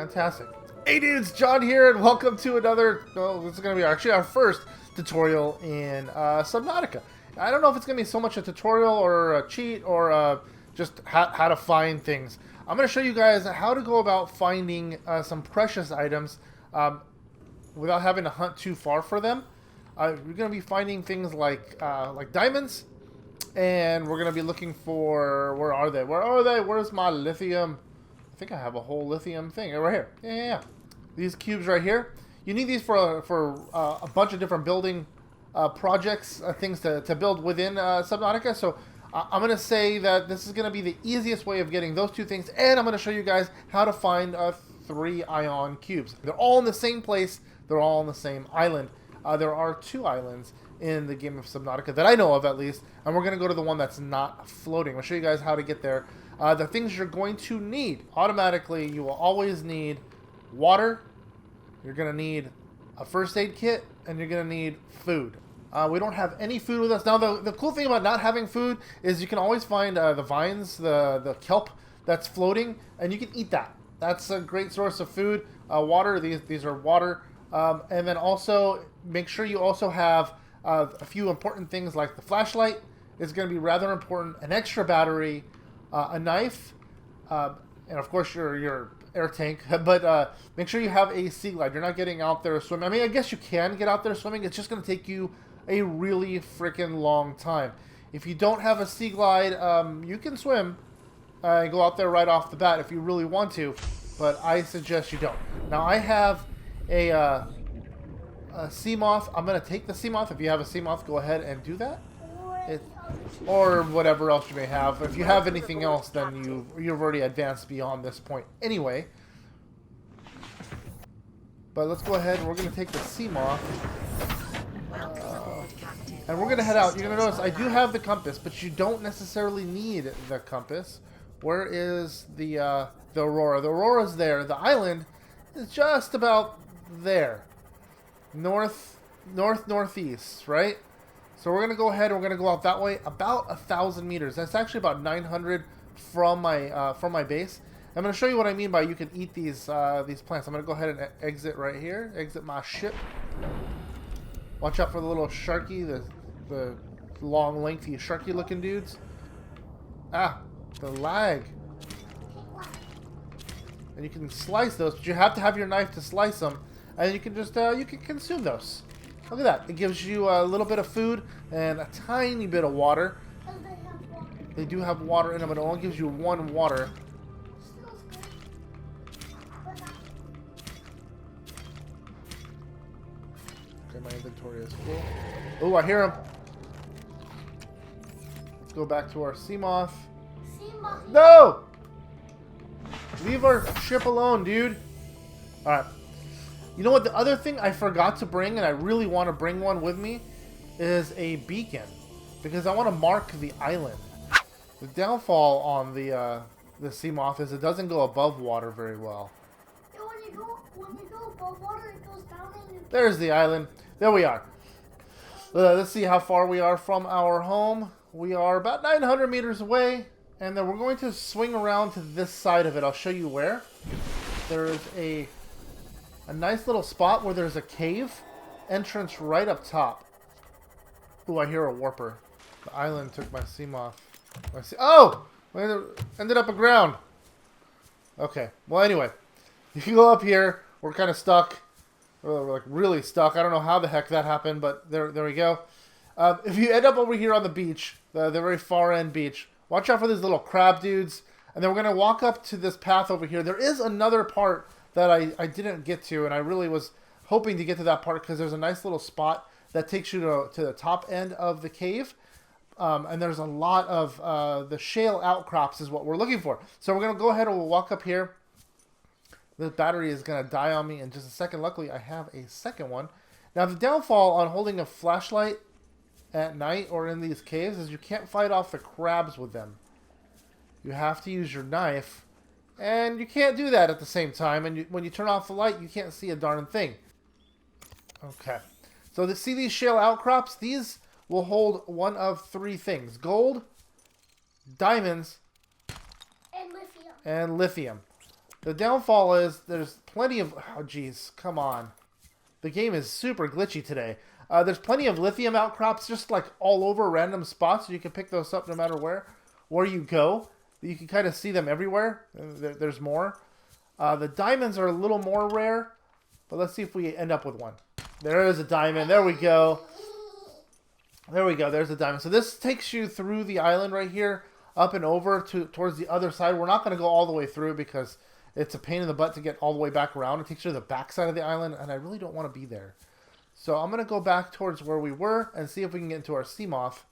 Fantastic. Hey dudes, John here, and welcome to another, well, this is going to be actually our first tutorial in Subnautica. I don't know if it's going to be so much a tutorial or a cheat or just how to find things. I'm going to show you guys how to go about finding some precious items without having to hunt too far for them. We're going to be finding things like diamonds, and we're going to be looking for, where are they? Where are they? Where's my lithium? I think I have a whole lithium thing right here. Yeah. These cubes right here. You need these for a bunch of different building projects, things to build within Subnautica. So I'm going to say that this is going to be the easiest way of getting those two things. And I'm going to show you guys how to find 3 ion cubes. They're all in the same place. They're all on the same island. There are 2 islands in the game of Subnautica that I know of, at least. And we're going to go to the one that's not floating. I'll show you guys how to get there. The things you're going to need, automatically, you will always need water, you're going to need a first aid kit, and you're going to need food. We don't have any food with us. Now, the cool thing about not having food is you can always find the vines, the kelp that's floating, and you can eat that. That's a great source of food. Water, these are water. And then also, make sure you also have a few important things like the flashlight is going to be rather important, an extra battery, a knife, and of course your air tank, but make sure you have a sea glide. You're not getting out there swimming. I mean, I guess you can get out there swimming. It's just going to take you a really freaking long time. If you don't have a sea glide, you can swim and go out there right off the bat if you really want to, but I suggest you don't. Now, I have a sea moth. I'm going to take the sea moth. If you have a sea moth, go ahead and do that. Or whatever else you may have. If you have anything else, then you've already advanced beyond this point anyway. But let's go ahead and we're going to take the sea moth. And we're going to head out. You're going to notice I do have the compass, but you don't necessarily need the compass. Where is the Aurora? The Aurora's there. The island is just about there. Northeast, right? So we're going to go ahead and we're going to go out that way about 1,000 meters. That's actually about 900 from my base. I'm going to show you what I mean by you can eat these plants. I'm going to go ahead and exit right here. Exit my ship. Watch out for the little sharky, the long, lengthy, sharky-looking dudes. Ah, the lag. And you can slice those, but you have to have your knife to slice them. And you can just, you can consume those. Look at that. It gives you a little bit of food and a tiny bit of water. They do have water in them, but it only gives you 1 water. Okay, my inventory is full. Oh, I hear him. Let's go back to our sea moth. No! Leave our ship alone, dude. Alright. You know what? The other thing I forgot to bring, and I really want to bring one with me, is a beacon. Because I want to mark the island. The downfall on the sea moth is it doesn't go above water very well. Yeah, when you go above water, it goes down and There's the island. There we are. Let's see how far we are from our home. We are about 900 meters away. And then we're going to swing around to this side of it. I'll show you where. There's a nice little spot where there's a cave entrance right up top. Ooh, I hear a warper. The island took my sea moth. Oh! Ended up aground. Okay. Well, anyway. If you go up here, we're kind of stuck. We're like really stuck. I don't know how the heck that happened, but there we go. If you end up over here on the beach, the very far end beach, watch out for these little crab dudes. And then we're going to walk up to this path over here. There is another part that I didn't get to, and I really was hoping to get to that part because there's a nice little spot that takes you to the top end of the cave. And there's a lot of the shale outcrops is what we're looking for. So we're going to go ahead and we'll walk up here. The battery is going to die on me in just a second. Luckily, I have a second one. Now, the downfall on holding a flashlight at night or in these caves is you can't fight off the crabs with them. You have to use your knife. And you can't do that at the same time. And when you turn off the light, you can't see a darn thing. Okay. So see these shale outcrops? These will hold one of 3 things. Gold, diamonds, lithium. The downfall is there's plenty of... Oh, jeez. Come on. The game is super glitchy today. There's plenty of lithium outcrops just like all over random spots. You can pick those up no matter where you go. You can kind of see them everywhere. There's more. The diamonds are a little more rare. But let's see if we end up with one. There is a diamond. There we go. There we go. There's a diamond. So this takes you through the island right here. Up and over towards the other side. We're not going to go all the way through because it's a pain in the butt to get all the way back around. It takes you to the back side of the island, and I really don't want to be there. So I'm going to go back towards where we were and see if we can get into our sea moth.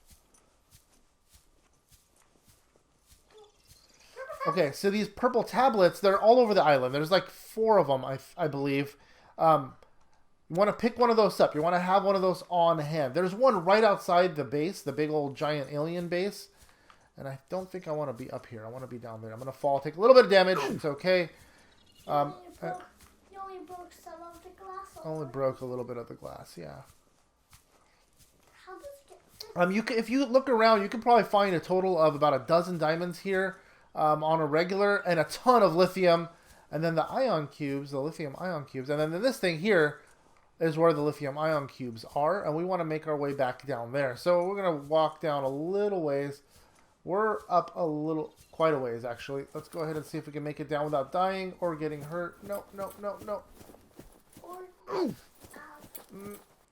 Okay, so these purple tablets, they're all over the island. There's like 4 of them, I believe. You want to pick one of those up. You want to have one of those on hand. There's one right outside the base, the big old giant alien base. And I don't think I want to be up here. I want to be down there. I'm going to fall, take a little bit of damage. It's okay. You only broke some of the glass. Only broke a little bit of the glass, yeah. How does it get... If you look around, you can probably find a total of about a dozen diamonds here on a regular, and a ton of lithium. And then the ion cubes, the lithium ion cubes. And then this thing here is where the lithium ion cubes are. And we want to make our way back down there. So we're going to walk down a little ways. We're up quite a ways, actually. Let's go ahead and see if we can make it down without dying or getting hurt. No.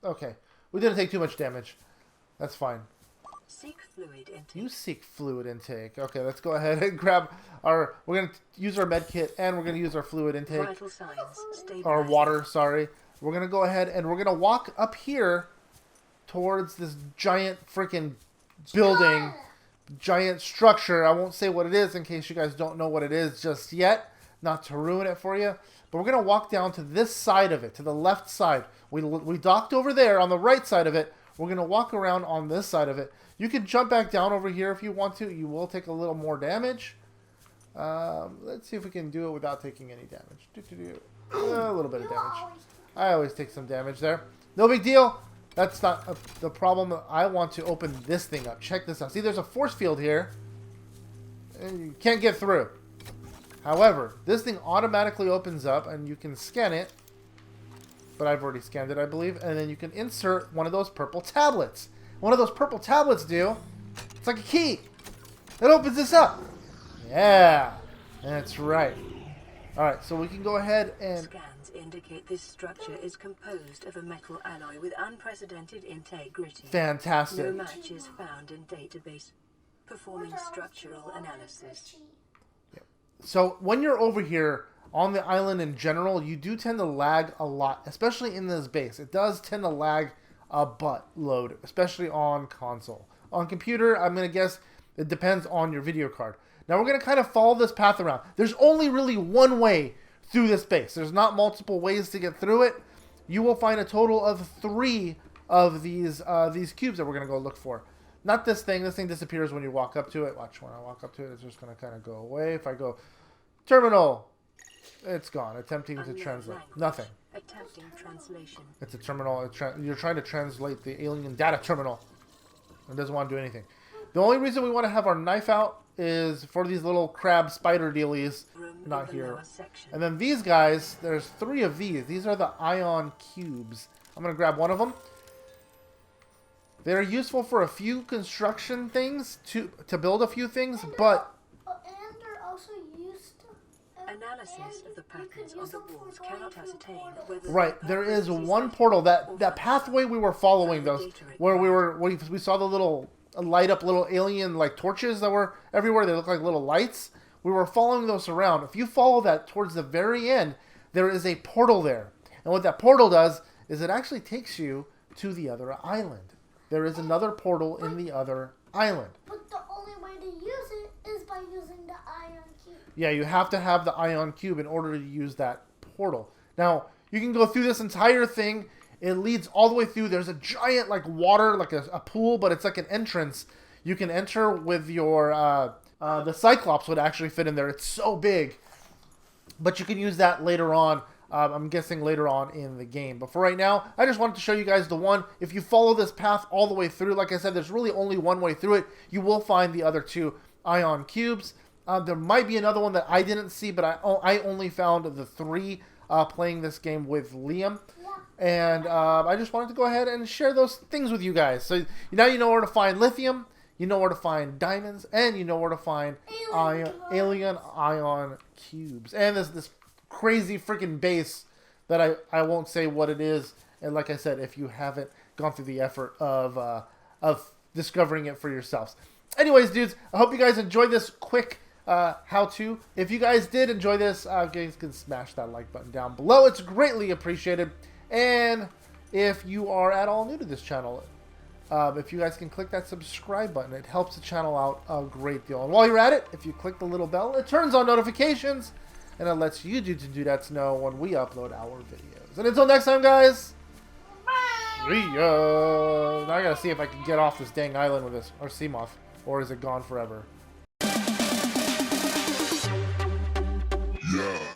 Okay. We didn't take too much damage. That's fine. Seek fluid intake. You seek fluid intake. Okay, let's go ahead and grab our... We're going to use our med kit, and we're going to use our fluid intake. Vital signs stabilizing. Our water, sorry. We're going to go ahead, and we're going to walk up here towards this giant freaking building... giant structure. I won't say what it is in case you guys don't know what it is just yet, not to ruin it for you. But we're going to walk down to this side of it, to the left side. We docked over there on the right side of it. We're going to walk around on this side of it. You can jump back down over here if you want to. You will take a little more damage. Let's see if we can do it without taking any damage. A little bit of damage. I always take some damage there. No big deal. That's not the problem. I want to open this thing up. Check this out. See, there's a force field here. And you can't get through. However, this thing automatically opens up and you can scan it. But I've already scanned it, I believe. And then you can insert one of those purple tablets. One of those purple tablets do. It's like a key. It opens this up. Yeah. That's right. Alright, so we can go ahead and... Scans indicate this structure is composed of a metal alloy with unprecedented integrity. Fantastic. No matches found in database. Performing structural analysis. So when you're over here on the island in general, you do tend to lag a lot, especially in this base. It does tend to lag a buttload, especially on console. On computer, I'm going to guess it depends on your video card. Now we're going to kind of follow this path around. There's only really one way through this base. There's not multiple ways to get through it. You will find a total of 3 of these cubes that we're going to go look for. Not this thing. This thing disappears when you walk up to it. Watch, when I walk up to it, it's just going to kind of go away. If I go terminal, it's gone. Attempting to translate. Nothing. Attempting translation. It's a terminal. You're trying to translate the alien data terminal. It doesn't want to do anything. The only reason we want to have our knife out is for these little crab spider dealies. Not here. And then these guys, there's 3 of these. These are the ion cubes. I'm going to grab one of them. They're useful for a few construction things, to build a few things, but... And they're also used... Analysis of the patterns on the walls cannot ascertain whether... Right, there is one portal, that pathway we were following, those, where we saw the little light up little alien like torches that were everywhere. They look like little lights. We were following those around. If you follow that towards the very end, there is a portal there. And what that portal does is it actually takes you to the other island. There is another portal in the other island. But the only way to use it is by using the ion cube. Yeah, you have to have the ion cube in order to use that portal. Now, you can go through this entire thing. It leads all the way through. There's a giant like water, like a pool, but it's like an entrance. You can enter with your... the Cyclops would actually fit in there. It's so big. But you can use that later on. I'm guessing later on in the game. But for right now, I just wanted to show you guys the one. If you follow this path all the way through, like I said, there's really only one way through it. You will find the other 2 ion cubes. There might be another one that I didn't see, but I only found the 3 playing this game with Liam. And I just wanted to go ahead and share those things with you guys. So now you know where to find lithium, you know where to find diamonds, and you know where to find alien ion cubes. And this crazy freaking base that I won't say what it is. And like I said, if you haven't gone through the effort of discovering it for yourselves. Anyways, dudes, I hope you guys enjoyed this quick how-to. If you guys did enjoy this, you guys can smash that like button down below. It's greatly appreciated. And if you are at all new to this channel, if you guys can click that subscribe button, it helps the channel out a great deal. And while you're at it, if you click the little bell, it turns on notifications, and it lets YouTube dudettes know when we upload our videos. And until next time, guys, see ya. Now I gotta see if I can get off this dang island with this, or Seamoth, or is it gone forever? Yeah.